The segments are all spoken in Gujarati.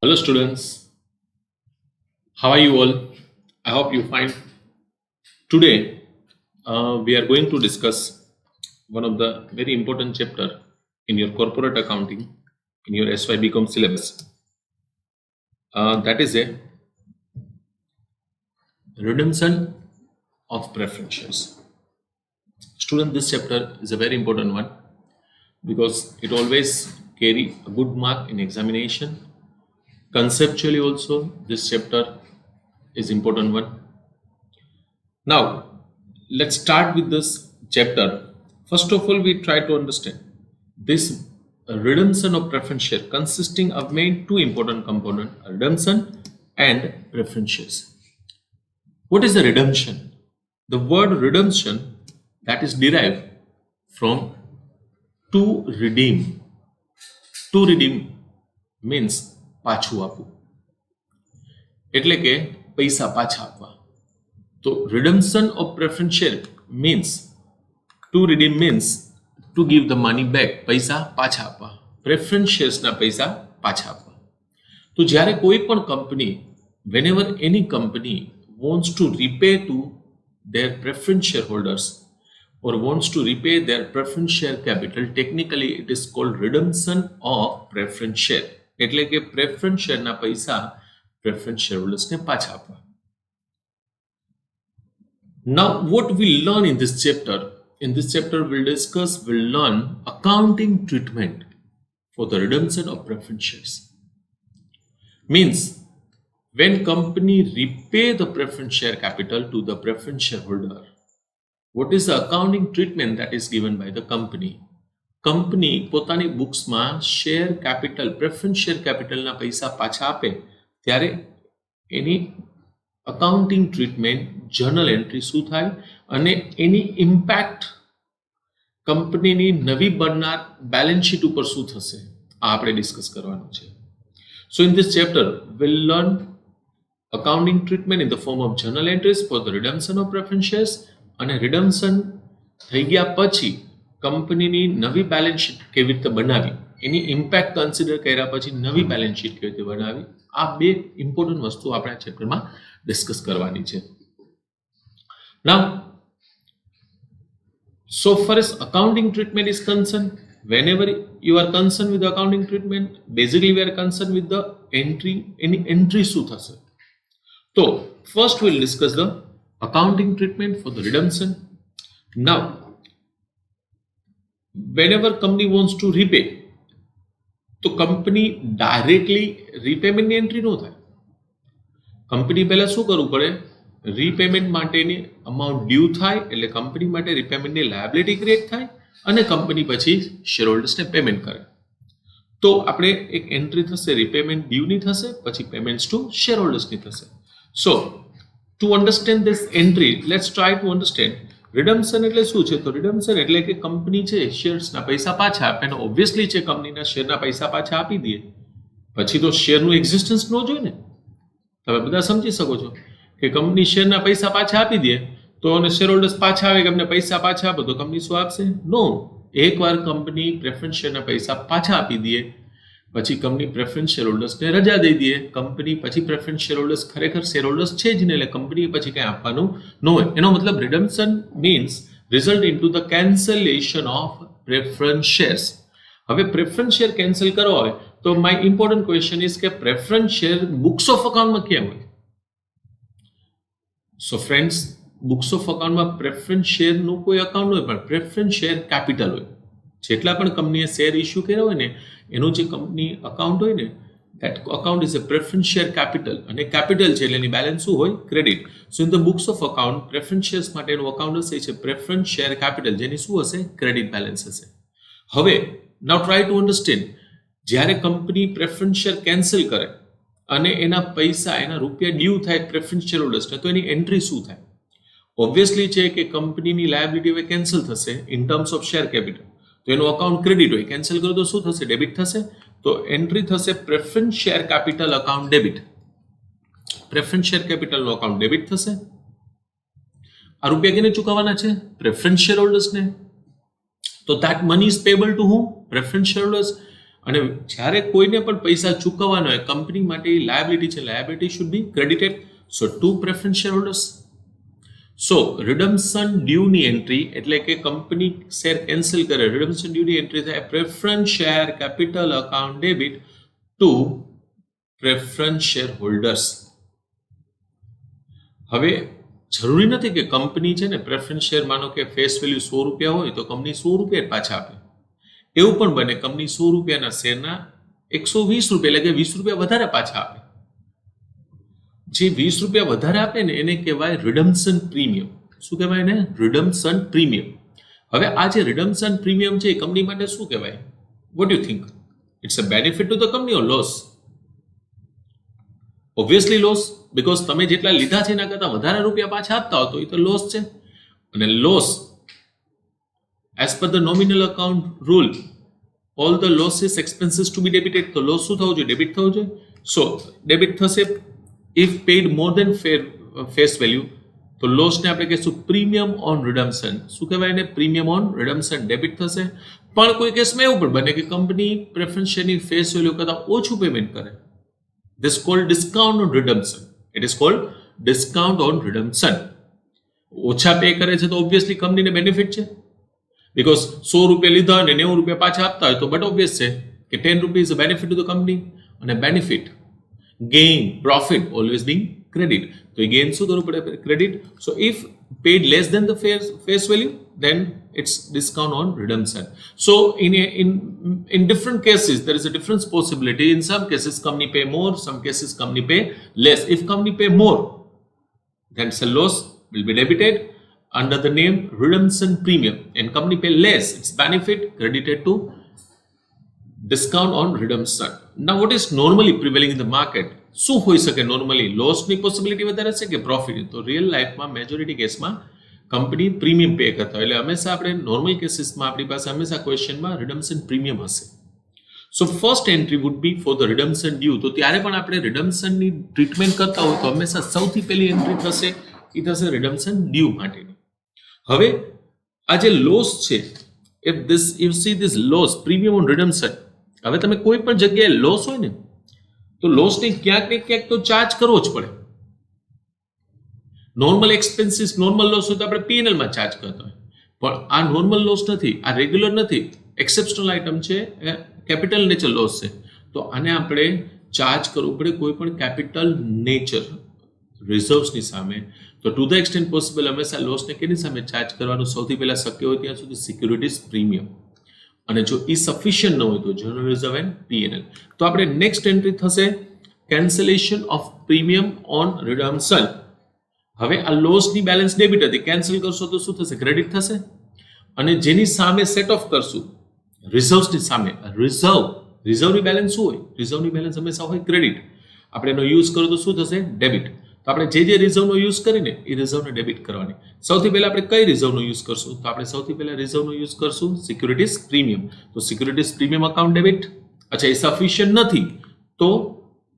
Hello, students. How are you all? I hope you fine. Today, we are going to discuss one of the very important chapter in your corporate accounting in your SYBCom syllabus. That is a redemption of preference shares. Student, this chapter is a very important one because it always carry a good mark in examination. Conceptually also, this chapter is important one. Now, let's start with this chapter. First of all, we try to understand this redemption of preference share consisting of main two important components, redemption and preference shares. What is the redemption? The word redemption that is derived from to redeem. To redeem means પાછું આપવું એટલે કે પૈસા પાછા આપવા. તો redemption of preference share means to redeem means to give the money back, પૈસા પાછા આપવા, preference shares ના પૈસા પાછા આપવા. તો જ્યારે કોઈ પણ company, whenever any company wants to repay to their preference shareholders or wants to repay their preference share capital, technically it is called redemption of preference share. એટલે કે preference share ના પૈસા preference shareholders ને પાછા આપવા. Now, what we learn in this chapter? In this chapter, we'll learn accounting treatment for the redemption of preference shares. Means, when company repay the preference share capital to the preference shareholder, what is the accounting treatment that is given by the company? Company પોતાની બુક્સમાં શેર કેપિટલ, પ્રેફરન્સ શેર કેપિટલના પૈસા પાછા આપે ત્યારે એની અકાઉન્ટિંગ ટ્રીટમેન્ટ, જર્નલ એન્ટ્રી શું થાય અને એની ઇમ્પેક્ટ કંપનીની નવી બનનાર બેલેન્સ શીટ ઉપર શું થશે, આ આપણે ડિસ્કસ કરવાનું છે. So in this chapter will learn accounting treatment in the form of journal entries for the redemption of preference shares, અને રિડમ્પશન થઈ ગયા પછી કંપનીની નવી બેલેન્સ શીટ કેવી રીતે બનાવી, એની ઇમ્પેક્ટ કન્સિડર કર્યા પછી નવી બેલેન્સ શીટ કેવી રીતે બનાવી, આ બે ઇમ્પોર્ટન્ટ વસ્તુ આપણે આ ચેપ્ટરમાં ડિસ્કસ કરવાની છે. Now, so far as accounting treatment is concerned, whenever you are concerned with the accounting treatment, basically we are concerned with the entry, any entry શું થશે. So first we'll discuss the accounting treatment for the redemption. Now, whenever company wants to repay, તો કંપની ડાયરેક્ટલી રીપેમેન્ટની એન્ટ્રી ન થાય. કંપની પહેલા શું કરવું પડે? રીપેમેન્ટ માટેની અમાઉન્ટ ડ્યુ થાય એટલે કંપની માટે રીપેમેન્ટની લાયબિલિટી ક્રિએટ થાય અને કંપની પછી શેરહોલ્ડર્સને પેમેન્ટ કરે. તો આપણે એક એન્ટ્રી થશે, રીપેમેન્ટ ડ્યુની થશે, પછી પેમેન્ટ્સ ટુ શેરહોલ્ડર્સની થશે. So to understand this entry, let's try to understand redemption એટલે શું છે. તો રિડમ્પશન એટલે કે કંપની છે શેર્સના પૈસા પાછા આપે, અને ઓબ્વિયસલી છે કંપનીના શેરના પૈસા પાછા આપી દે પછી તો શેરનું એક્ઝિસ્ટન્સ ન જોઈએ ને. તમે બધા સમજી શકો છો કે કંપની શેરના પૈસા પાછા આપી દે તો અને શેરહોલ્ડર્સ પાછા આવે કે અમને પૈસા પાછા આપો, તો કંપની શું આપશે? નો. એકવાર કંપની પ્રેફરન્સ શેરના પૈસા પાછા આપી દે પછી કંપની પ્રેફરન્સ શેરહોલ્ડર્સને રજા દઈ દે, કંપની પછી પ્રેફરન્સ શેરહોલ્ડર્સ ખરેખર શેરહોલ્ડર્સ છે જ ને, એટલે કંપની પછી કંઈ આપવાનું ન હોય. એનો મતલબ redemption means result in to the cancellation of preference shares. હવે પ્રેફરન્સ શેર કેન્સલ કરવા હોય તો માય ઇમ્પોર્ટન્ટ ક્વેશ્ચન ઇઝ કે પ્રેફરન્સ શેર બુક્સ ઓફ અકાઉન્ટમાં કેમ હોય? સો ફ્રેન્ડ્સ, બુક્સ ઓફ અકાઉન્ટમાં પ્રેફરન્સ શેરનું કોઈ અકાઉન્ટ હોય, પણ પ્રેફરન્સ શેર કેપિટલ હોય. જેટલા પણ કંપનીએ શેર ઇસ્યુ કર્યા હોય ને એનું જે કંપની અકાઉન્ટ હોય ને, that account is a preference share capital, અને કેપિટલ છે એટલે એની બેલેન્સ શું હોય? Credit. So in the books of account preference shares માટેનું અકાઉન્ટ હશે છે પ્રેફરન્સ શેર કેપિટલ, જેની શું હશે? ક્રેડિટ બેલેન્સ હશે. હવે નાઉ ટ્રાય ટુ અન્ડરસ્ટેન્ડ, જ્યારે કંપની પ્રેફરન્સ શેર કેન્સલ કરે અને એના પૈસા, એના રૂપિયા ડ્યુ થાય પ્રેફરન્સ શેર હોલ્ડર્સને, તો એની એન્ટ્રી શું થાય? ઓબ્વિયસલી છે કે કંપનીની લાયબિલિટી હવે કેન્સલ થશે in terms of share capital, તો એનું અકાઉન્ટ ક્રેડિટ હોય, કેન્સલ કરો તો શું થશે? ડેબિટ થશે. તો એન્ટ્રી થશે preference share capital account debit. Preference share કેપિટલનો અકાઉન્ટ ડેબિટ થશે. આ રૂપિયા કેને ચૂકવવાના છે? પ્રેફરન્સ શેર હોલ્ડર્સને. તો that money is payable to whom? Preference share holders. અને જ્યારે કોઈને પણ પૈસા ચૂકવવાના હોય કંપની માટે લાયબિલિટી છે, liability should be credited. So to preference share holders. So redemption ડ્યુની એન્ટ્રી એટલે કે કંપની શેર કેન્સલ કરે, રિડમ્પશન ડ્યુની એન્ટ્રી થાય preference share capital account debit to preference share holders. હવે જરૂરી નથી કે કંપની છે ને પ્રેફરન્સ શેર માનો કે ફેસ વેલ્યુ 100 રૂપિયા હોય તો કંપની 100 રૂપિયા પાછા આપે. એવું પણ બને કંપની 100 રૂપિયાના શેરના 120 રૂપિયા એટલે કે 20 રૂપિયા વધારે પાછા આપે. જે 20 રૂપિયા વધારે આપે ને એને કહેવાય રિડમ્પશન પ્રીમિયમ. શું કહેવાય ને? રિડમ્પશન પ્રીમિયમ. હવે આ જે રિડમ્પશન પ્રીમિયમ છે એ કંપની માટે શું કહેવાય? What you think? It's a benefit to the company or loss? Obviously loss, because તમે જેટલા લીધા છે એના કરતાં વધારે રૂપિયા પાછા આપતા હો તો એ તો લોસ છે. અને loss as per the nominal account rule all the losses expenses to be debited. તો લોસ શું થવું જોઈએ? ડેબિટ થવું જોઈએ. સો ડેબિટ થશે if paid more than face value. તો લોસને આપણે કહીશું પ્રીમિયમ ઓન રિડમ્પશન. શું કહેવાય એને? પ્રીમિયમ ઓન રિડમ્પશન ડેબિટ થશે. પણ કોઈ કેસમાં એવું પણ બને કે કંપની પ્રેફરન્સ શેરની ફેસ વેલ્યુ કરતાં ઓછું પેમેન્ટ કરે. This is called discount on redemption. It is called discount on redemption. ઓછા પે કરે છે તો ઓબ્વિયસલી કંપનીને બેનિફિટ છે, બીકોઝ 100 રૂપિયા લીધા અને 90 રૂપિયા પાછા આપતા હોય તો બટ ઓબ્વિયસ છે કે 10 rupees is a benefit to the company. અને benefit, gain, profit always being credit. તો એ ગેઇન શું કરવું પડે? Credit. So if paid less than the face value, then it's discount on redemption. So in different cases there is a different possibility. In some cases company pay more, some cases company pay less. If company pay more, then it's a loss, will be debited under the name redemption premium. And company pay less, it's benefit credited to discount on redemption. Now what is normally prevailing in the market? શું હોઈ શકે નોર્મલી? લોસની પોસિબિલિટી વધારે છે કે પ્રોફિટ? તો રિયલ લાઈફમાં મેજોરિટી કેસમાં કંપની પ્રીમિયમ પે કરતા હોય. એટલે હંમેશા આપણે નોર્મલ કેસીસમાં આપણી પાસે હંમેશા ક્વેશ્ચનમાં રિડમ્પશન પ્રીમિયમ હશે. So first entry would be for the redemption due. તો ત્યારે પણ આપણે રિડમ્પશનની ટ્રીટમેન્ટ કરતા હોય તો હંમેશા સૌથી પહેલી એન્ટ્રી થશે એ થશે રિડમ્પશન ડ્યુ માટેની. હવે આ જે લોસ છે, if this you see this loss premium on redemption, હવે તમે કોઈ પણ જગ્યાએ લોસ હોય ને તો લોસને ક્યાંક ને ક્યાંક તો ચાર્જ કરવો જ પડે. નોર્મલ એક્સપેન્સીસ, નોર્મલ લોસ હોય તો આપણે પીએનએલ માં ચાર્જ કરતા હોય, પણ આ નોર્મલ લોસ નથી, આ રેગ્યુલર નથી, એક્સેપ્શનલ આઇટમ છે, કેપિટલ નેચર લોસ છે. તો આને આપણે ચાર્જ કરવું પડે કોઈ પણ કેપિટલ નેચર રિઝર્વ્સની સામે. તો ટુ ધ એક્સટેન્ટ પોસિબલ હંમેશા લોસને કેની સામે ચાર્જ કરવાનું? સૌથી પહેલા શક્ય હોય ત્યાં સુધી સિક્યુરિટીઝ પ્રીમિયમ. અને જો એ સફિશિયન્ટ ન હોય તો જનરલ રિઝર્વ એન્ડ પીએનએલ. તો આપણે નેક્સ્ટ એન્ટ્રી થશે cancellation of premium on redemption. હવે આ લોસની બેલેન્સ ડેબિટ હતી, કેન્સલ કરશો તો શું થશે? ક્રેડિટ થશે. અને જેની સામે સેટ ઓફ કરશું રિઝર્વ્સની સામે, રિઝર્વની બેલેન્સ શું હોય? રિઝર્વની બેલેન્સ હંમેશા હોય ક્રેડિટ. આપણે એનો યુઝ કરો તો શું થશે? ડેબિટ. તો આપણે જે રિઝર્વનો યુઝ કરીને એ રિઝર્વને ડેબિટ કરવાની. સૌથી પહેલા આપણે કઈ રિઝર્વનો યુઝ કરશું? તો આપણે સૌથી પહેલા રિઝર્વનો યુઝ કરશું સિક્યુરિટીઝ પ્રીમિયમ. તો સિક્યુરિટીઝ પ્રીમિયમ અકાઉન્ટ ડેબિટ. અચ્છા, એ સફિશિયન્ટ નથી તો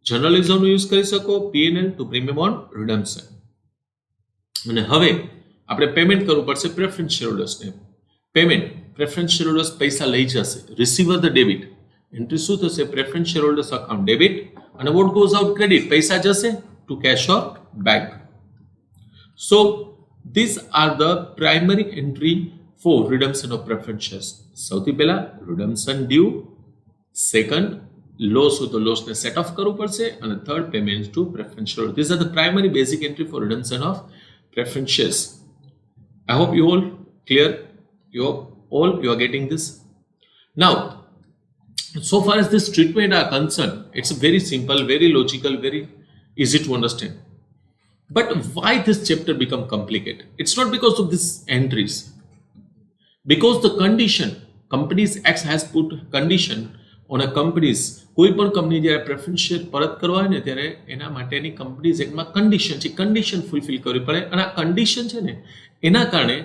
જનરલ રિઝર્વનો યુઝ કરી શકો, પીએનએલ ટુ પ્રીમિયમ ઓન રિડમ્પશન. અને હવે આપણે પેમેન્ટ કરવું પડશે પ્રેફરન્સ શેરહોલ્ડર્સને. પેમેન્ટ પ્રેફરન્સ શેરહોલ્ડર્સ પૈસા લઈ જશે, રિસીવર ધ ડેબિટ. એન્ટ્રી શું થશે? Preference shareholders account debit. અને વોટ ગોઝ આઉટ? ક્રેડિટ. પૈસા જશે to cash or bank. So these are the primary entry for redemption of preference shares. સૌથી પહેલા redemption due, second loss હોય તો loss ને set off કરવું પડશે, અને third payments to preference shareholders. These are the primary basic entry for redemption of preference shares. I hope you all clear. You are getting this. Now so far as this treatment are concerned, it's very simple, very logical, very easy to understand. But why this chapter become complicated? It's not because of these entries. Because the condition, companies X has put condition on a companies. કોઈ પણ કંપની જ્યારે પ્રેફરન્સ શેર પરત કરવા હોય ને ત્યારે એના માટેની કંપનીઝ એક્ટમાં કન્ડિશન છે, કન્ડિશન ફૂલફિલ કરવી પડે. અને આ કન્ડિશન છે ને એના કારણે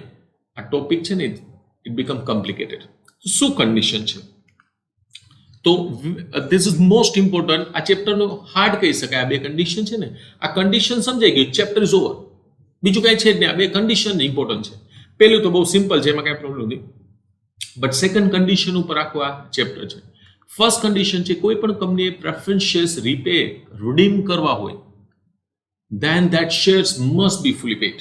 આ ટોપિક છે ને ઇટ બીકમ કોમ્પ્લિકેટેડ. શું કન્ડિશન છે? તો ધીસ ઇઝ મોસ્ટ ઇમ્પોર્ટન્ટ. આ ચેપ્ટરનો હાર્ડ કહી શકાય. આ બે કન્ડિશન છે ને, આ કન્ડિશન સમજાઈ ગયું, ચેપ્ટર ઇઝ ઓવર. બીજું કાંઈ છે જ નહીં. આ બે કન્ડિશન ઇમ્પોર્ટન્ટ છે. પહેલું તો બહુ સિમ્પલ છે, એમાં કાંઈ પ્રોબ્લેમ નથી. બટ સેકન્ડ કન્ડિશન ઉપર આખું આ ચેપ્ટર છે. ફર્સ્ટ કન્ડિશન છે કોઈ પણ કંપનીએ પ્રેફરન્સ શેર્સ રીડીમ કરવા હોય then that shares must be fully paid.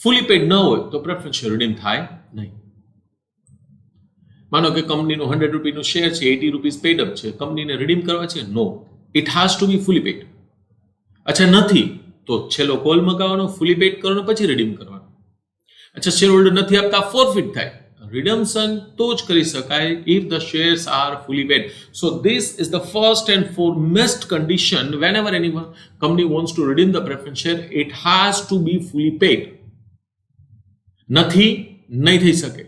Fully paid ન હોય તો પ્રેફરન્સ શેર રીડીમ થાય નહીં. માનો કે કંપનીનો 100 રૂપિયાનું શેર છે, 80 રૂપીસ પેડ અપ છે, કંપનીને રીડીમ કરવા છે, no, it has to be fully paid. અચ્છા નથી તો છેલ્લો કોલ મગાવવાનો, ફુલી પેડ કરવાનો, પછી રીડીમ કરવાનો. અચ્છા શેર હોલ્ડર નથી આપતા, ફોરફિટ થાય. Redemption તો જ કરી શકાય if the shares are fully paid. So this is the first and foremost condition. Whenever any company wants to redeem the preference share, it has to be fully paid. નથી નહીં થઈ શકે.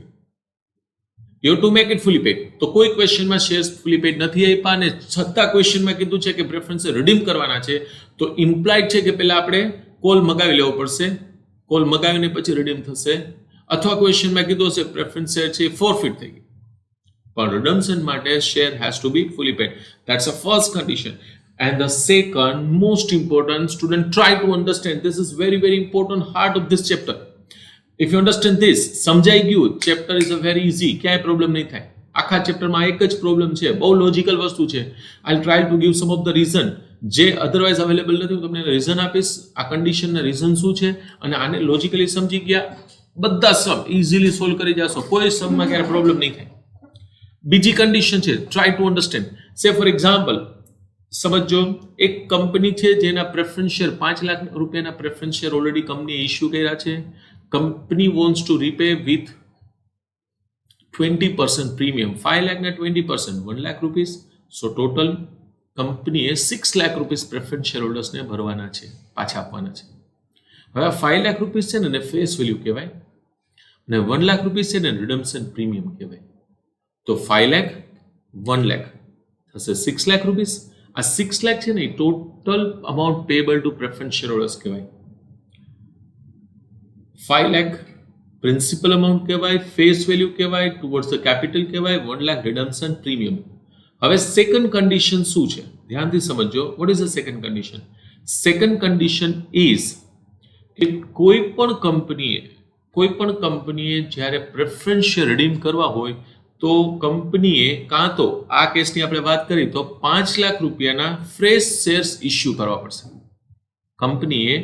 You have to make it fully paid. તો કોઈ ક્વેશ્ચનમાં શેર્સ ફુલી પેડ નથી આપ્યા અને છતાં ક્વેશ્ચનમાં કીધું છે કે પ્રેફરન્સ રીડીમ કરવાના છે, તો ઇમ્પ્લાઇડ છે કે પહેલા આપણે કોલ મગાવી લેવો પડશે, કોલ મગાવીને પછી રીડીમ થશે. અથવા ક્વેશ્ચનમાં કીધું હશે પ્રેફરન્સ શેર છે ફોરફિટ થઈ ગઈ, પણ રિડમ્પશન માટે share has to be fully paid. That's a first condition. And the second most important, student try to understand, this is very very important heart of this chapter. If you understand this, સમજાઈ ગયું, chapter is a very easy, ક્યાંય પ્રોબ્લેમ નહીં થાય. આખા ચેપ્ટરમાં એક જ પ્રોબ્લેમ છે, બહુ લોજિકલ વસ્તુ છે. આઈ try to give sum of the reason જે અધરવાઇઝ અવેલેબલ નથી. હું તમને રીઝન આપીશ, આ કન્ડિશનના રીઝન શું છે, અને આને લોજિકલી સમજી ગયા, બધા સમ ઇઝીલી સોલ્વ કરી જશો, કોઈ સમમાં ક્યારે પ્રોબ્લેમ નહીં થાય. બીજી કન્ડિશન છે, ટ્રાય ટુ અન્ડરસ્ટેન્ડ. સે ફોર એક્ઝામ્પલ સમજો, એક કંપની છે જેના પ્રેફરન્સ શેર 5 લાખ રૂપિયાના પ્રેફરન્સ શેર ઓલરેડી કંપનીએ ઇસ્યુ કર્યા છે. Company wants to repay with 20% premium. 5 લાખના 20% 1 લાખ રૂપીસ. સો ટોટલ કંપનીએ 6 લાખ રૂપીસ પ્રેફરન્સ શેર હોલ્ડર્સને ભરવાના છે, પાછા આપવાના છે. હવે 5 લાખ રૂપીસ છે ને ફેસ વેલ્યુ કહેવાય, અને 1 લાખ રૂપીસ છે ને રિડમ્પશન પ્રીમિયમ કહેવાય. તો 5 લાખ 1 લાખ થશે 6 લાખ રૂપીસ. આ 6 લાખ છે ને એ total amount payable to preference share holders કહેવાય. 5 લાખ પ્રિન્સિપલ અમાઉન્ટ કહેવાય, ફેસ વેલ્યુ કહેવાય, ટુવર્ડ્સ ધ કેપિટલ કહેવાય, 1 લાખ રિડમ્પશન પ્રીમિયમ. હવે સેકન્ડ કન્ડિશન શું છે ધ્યાનથી સમજો. What is the second condition? Second condition is કે કોઈ પણ કંપનીએ જ્યારે પ્રેફરન્સ શેર રીડીમ કરવા હોય તો કંપનીએ કાં તો આ કેસની આપણે વાત કરી તો 5 લાખ રૂપિયાના ફ્રેશ શેર્સ ઇસ્યુ કરવા પડશે. કંપનીએ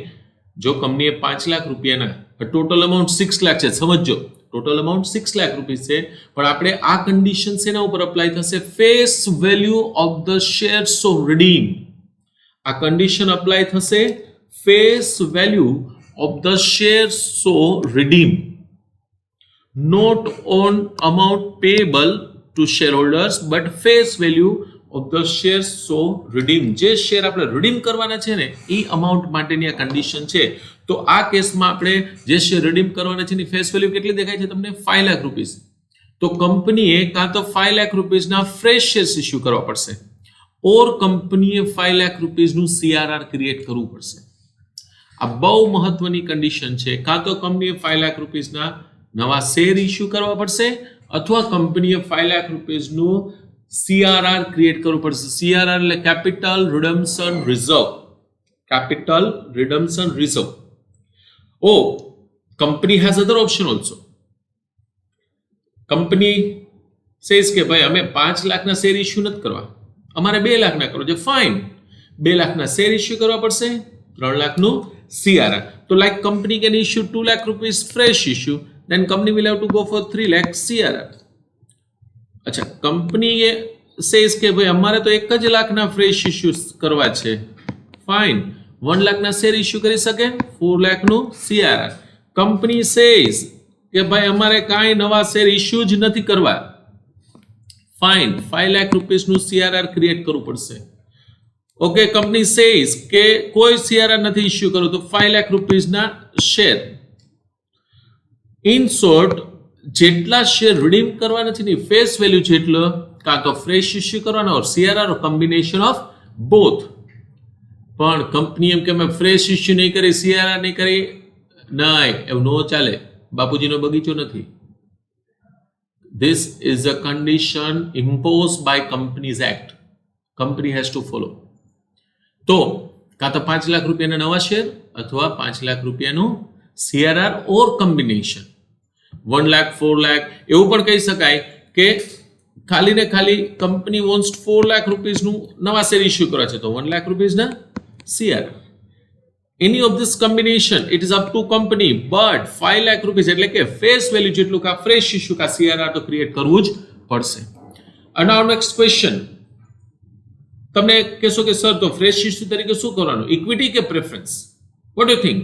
5 લાખ રૂપિયાના ટોટલ અમાઉન્ટ 6 લાખ છે, સમજો ટોટલ અમાઉન્ટ 6 લાખ રૂપીસ છે, પણ આપણે આ કન્ડિશન શેના ઉપર અપ્લાય થશે? Face value of the share so redeem. આ કન્ડિશન અપ્લાય થશે face value of the shares so redeem, not on amount payable to shareholders but face value of the shares so redeem. જે શેર આપણે રીડીમ કરવાના છે ને એ અમાઉન્ટ માટેની આ કન્ડિશન છે. તો આ કેસમાં આપણે જે શેર રીડીમ કરવાના છે એની ફેસ વેલ્યુ કેટલી દેખાય છે તમને? 5 લાખ રૂપીસ. તો કંપનીએ કાં તો 5 લાખ રૂપીસના ફ્રેશ શેર્સ ઇસ્યુ કરવા પડશે, ઓર કંપનીએ 5 લાખ રૂપીસનું CRR ક્રિએટ કરવું પડશે. આ બહુ મહત્વની કન્ડિશન છે. કાં તો કંપનીએ 5 લાખ રૂપીસના નવા શેર ઇસ્યુ કરવા પડશે, અથવા કંપનીએ 5 લાખ રૂપીસનું CRR ક્રિએટ કરવું પડશે. CRR એટલે capital redemption reserve. Capital redemption reserve. ઓ company has other option also. Company says કે ભાઈ અમે 5 લાખના શેર ઇસ્યુ નથી કરવા, અમારે 2 લાખના કરો છે. ફાઇન, 2 લાખના શેર ઇસ્યુ કરવા પડશે, 3 લાખનું CRR. So like company can issue 2 lakh rupees fresh issue, then company will have to go for 3 lakh CRR. अच्छा, company says કે ભાઈ અમારે તો 1 લાખના ફ્રેશ ઇશ્યુ કરવા છે. ફાઇન, 1 લાખના શેર ઇશ્યુ કરી શકે, 4 લાખનું CRR. કંપની સેઝ કે ભાઈ અમારે કાંઈ નવા શેર ઇશ્યુ જ નથી કરવા. ફાઇન, 5 લાખ રૂપીસનું CRR ક્રિએટ કરવું પડશે. ઓકે, કંપની સેઝ કે કોઈ CRR નથી ઇશ્યુ કરવું, તો 5 લાખ રૂપીસના શેર. ઇન શોર્ટ, જેટલા શેર રિડીમ કરવાના છે ને ફેસ વેલ્યુ છે એટલો કાં તો ફ્રેશ ઇશ્યુ કરવાનો ઓર CRR or combination of both. પણ કંપની એમ કે મેં ફ્રેશ ઇશ્યુ નહીં કરી, CRR નહીં કરી, નહીં, એવું નો ચાલે. બાપુજીનો બગીચો નથી. This is a condition imposed by Companies Act. Company has to follow. તો કાં તો 5 લાખ રૂપિયાના નવા શેર અથવા 5 લાખ રૂપિયાનું CRR ઓર કોમ્બિનેશન. 1 લાખ 4 લાખ એવું પણ કહી શકાય કે ખાલી ને ખાલી કંપની વોન્ટ્સ 4 લાખ રૂપીસનું નવા શેર ઇસ્યુ કરવા છે તો 1 લાખ રૂપીસના CRR. Any of this combination it is up to company but 5 lakh rupees એટલે કે ફેસ વેલ્યુ જેટલું કા ફ્રેશ ઇસ્યુ કા CRR તો ક્રિએટ કરવું જ પડશે. અને નાઉ નેક્સ્ટ ક્વેશ્ચન, તમને કહેશો કે સર તો ફ્રેશ ઇસ્યુ તરીકે શું કરવાનું, ઇક્વિટી કે preference? What you think,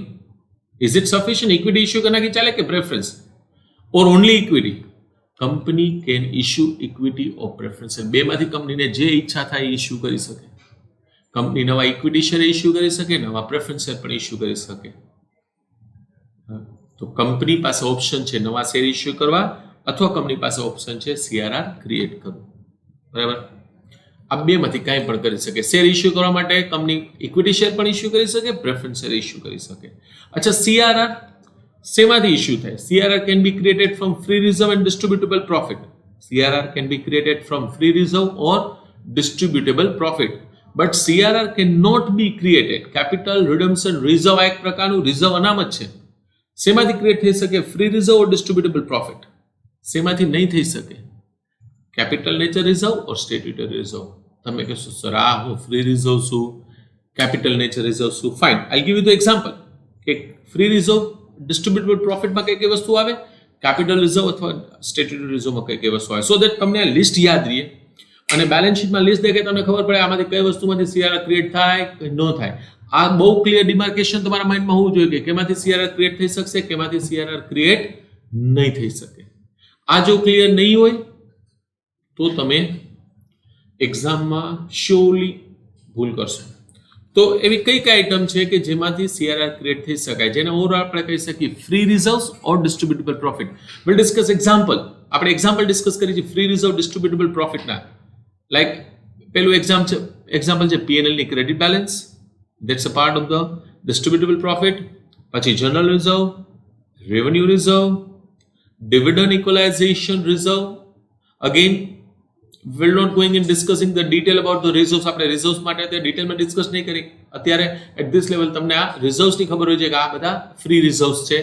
is it sufficient equity issue કરનાથી ચાલે કે preference or only equity? Company can issue equity or preference, બેમાંથી કંપનીને જે ઈચ્છા થાય એ ઇસ્યુ કરી શકે. કંપની નવા ઇક્વિટી શેર ઇસ્યુ કરી શકે, નવા પ્રેફરન્સ શેર પણ ઇસ્યુ કરી શકે. તો કંપની પાસે ઓપ્શન છે નવા શેર ઇસ્યુ કરવા અથવા કંપની પાસે ઓપ્શન છે CRR ક્રિએટ કરવું. બરાબર, આ બેમાંથી કાંઈ પણ કરી શકે. શેર ઇસ્યુ કરવા માટે કંપની ઇક્વિટી શેર પણ ઇસ્યુ કરી શકે, પ્રેફરન્સ શેર ઇસ્યુ કરી શકે. અચ્છા, CRR શેમાંથી ઇસ્યુ થાય? CRR can be created from free reserve and distributable profit. CRR can be created from free reserve or distributable profit. But CRR can not be created capital redemption reserve. આ એક પ્રકારનું રિઝર્વ અનામત છે. શેમાંથી ક્રિએટ થઈ શકે? Free reserve or distributable profit. શેમાંથી નહીં થઈ શકે? કેપિટલ નેચર રિઝર્વ ઓર સ્ટેટ્યુટરી રિઝર્વ. તમે કહેશો સર આ હું ફ્રી રિઝર્વ શું, કેપિટલ નેચર રિઝર્વ શું? Fine, I give you the example કે ફ્રી રિઝર્વ ડિસ્ટ્રીબ્યુટેબલ પ્રોફિટમાં કઈ કઈ વસ્તુ આવે, કેપિટલ રિઝર્વ અથવા સ્ટેટ્યુટરી રિઝર્વમાં કઈ કઈ વસ્તુ આવે, સો દેટ તમને આ લિસ્ટ યાદ રહે અને બેલેન્સ શીટમાં લિસ્ટ દેખે તમને ખબર પડે આમાંથી કઈ વસ્તુમાંથી CRR ક્રિએટ થાય કે ન થાય. આ બહુ ક્લિયર ડિમાર્કેશન તમારા માઇન્ડમાં હોવું જોઈએ કે કેમાંથી CRR ક્રિએટ થઈ શકશે, કેમાંથી CRR ક્રિએટ નહીં થઈ શકે. આ જો ક્લિયર નહીં હોય તો તમે એક્ઝામમાં શ્યોરલી ભૂલ કરશો. તો એવી કઈ કઈ આઇટમ છે કે જેમાંથી CRR ક્રિએટ થઈ શકાય, જેને ઓવરઓલ આપણે કહી શકીએ free reserves or distributable profit. Will discuss example. આપણે એક્ઝામ્પલ ડિસ્કસ કરી છે ફ્રી રિઝર્વ ડિસ્ટ્રીબ્યુટેબલ પ્રોફિટના. લાઈક પેલું એક્ઝામ્પલ છે P&L ની credit balance, that's a part of the distributable profit. પછી general reserve, revenue reserve, dividend equalization reserve. Again, will not going in discussing the detail about the reserves. આપણે reserves માટે અત્યારે ડિટેલમાં ડિસ્કસ નહીં કરી. અત્યારે એટ ધીસ લેવલ તમને આ reserves ની ખબર હોય છે કે આ બધા ફ્રી reserves છે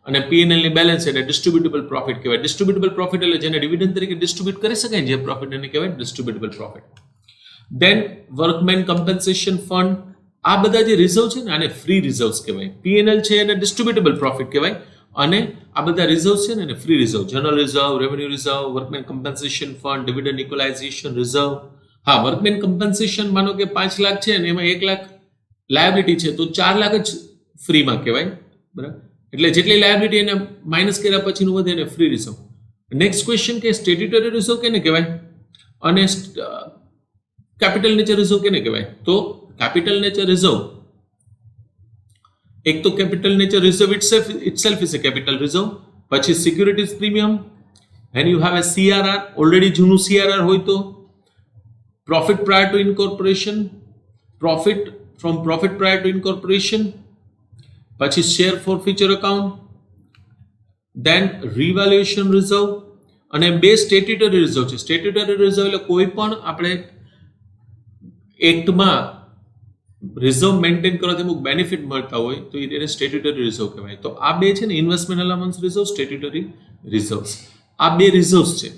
અને P&L ની બેલેન્સ એટલે ડિસ્ટ્રીબ્યુટેબલ પ્રોફિટ કહેવાય. ડિસ્ટ્રીબ્યુટેબલ પ્રોફિટ એટલે જેને ડિવિડન્ડ તરીકે ડિસ્ટ્રીબ્યુટ કરી શકાય જે પ્રોફિટ એને કહેવાય distributable profit. Then workmen compensation fund. આ બધા જે રિઝર્વ છે ને આને ફ્રી રિઝર્વ્સ કહેવાય. P&L છે એને ડિસ્ટ્રીબ્યુટેબલ પ્રોફિટ કહેવાય અને આ બધા રિઝર્વ છે ને એને free reserve. General reserve, revenue reserve, workmen compensation fund, dividend equalisation reserve. હા, વર્કમેન કમ્પન્સેશન માનો કે 5 લાખ છે અને એમાં 1 લાખ લાયબિલિટી છે તો 4 લાખ જ ફ્રીમાં કહેવાય. બરાબર, એટલે જેટલી લાયબિલિટી એને માઇનસ કર્યા પછીનું વધે એને ફ્રી રિઝર્વ. નેક્સ્ટ ક્વેશ્ચન કે સ્ટેટ્યુટરી રિઝર્વ કેને કહેવાય અને કેપિટલ નેચર રિઝર્વ કેને કહેવાય? તો કેપિટલ નેચર રિઝર્વ, એક તો capital nature reserve itself is a capital reserve. પછી securities premium, when you have a CRR, already જૂનું CRR હોય તો profit prior to incorporation, profit from profit prior to incorporation, પછી share for future account, then revaluation reserve અને બે સ્ટેટ્યુટરી રિઝર્વ છે. સ્ટેટ્યુટરી રિઝર્વ એટલે કોઈ પણ આપણે એક્ટમાં રિઝર્વ મેન્ટેન કરવાથી અમુક બેનિફિટ મળતા હોય તો એને સ્ટેટ્યુટરી રિઝર્વ કહેવાય. તો આ બે છે ને ઇન્વેસ્ટમેન્ટ અલાઉન્સ રિઝર્વ, સ્ટેટ્યુટરી રિઝર્વ્સ. આ બે રિઝર્વ્સ છે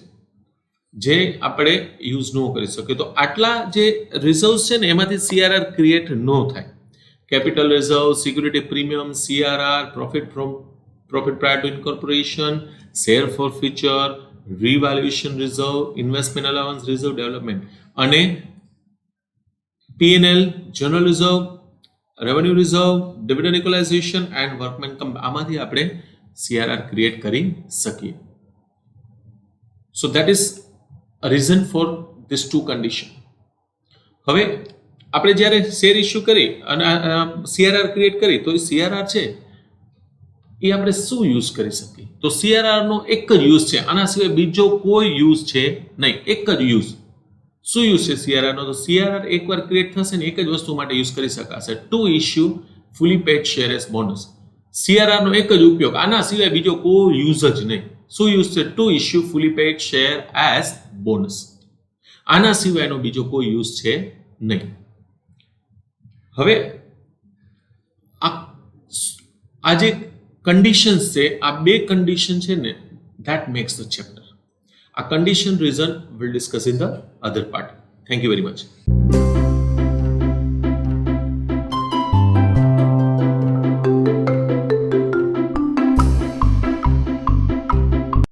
જે આપણે યુઝ ન કરી શકીએ. તો આટલા જે રિઝર્વ્સ છે ને એમાંથી CRR ક્રિએટ ન થાય. Capital reserve, security premium, CRR, profit from profit prior to incorporation, share for future, revaluation reserve, investment allowance reserve, development અને P&L, general reserve, revenue reserve, dividend equalisation and workmen આમાંથી આપણે CRR ક્રિએટ કરી શકીએ. So that is a reason for this two condition. હવે આપણે જ્યારે શેર ઇસ્યુ કરી અને CRR ક્રિએટ કરી તો એ CRR છે એ આપણે શું યુઝ કરી શકીએ? તો CRR નો એક જ યુઝ છે, આના સિવાય બીજો કોઈ યુઝ છે નહીં. એક જ યુઝ. શું યુઝ છે CRR નો? તો CRR એકવાર ક્રિએટ થશે ને એક જ વસ્તુ માટે યુઝ કરી શકાશે, to issue fully paid share as bonus. CRR નો એક જ ઉપયોગ, આના સિવાય બીજો કોઈ યુઝ જ નહીં. શું યુઝ છે? To issue fully paid share as bonus. આના સિવાયનો બીજો કોઈ યુઝ છે નહીં. હવે આ જે કન્ડિશન્સ છે, આ બે કન્ડિશન છે ને that max the chapter. A condition reason we'll discuss in the other part. Thank you very much.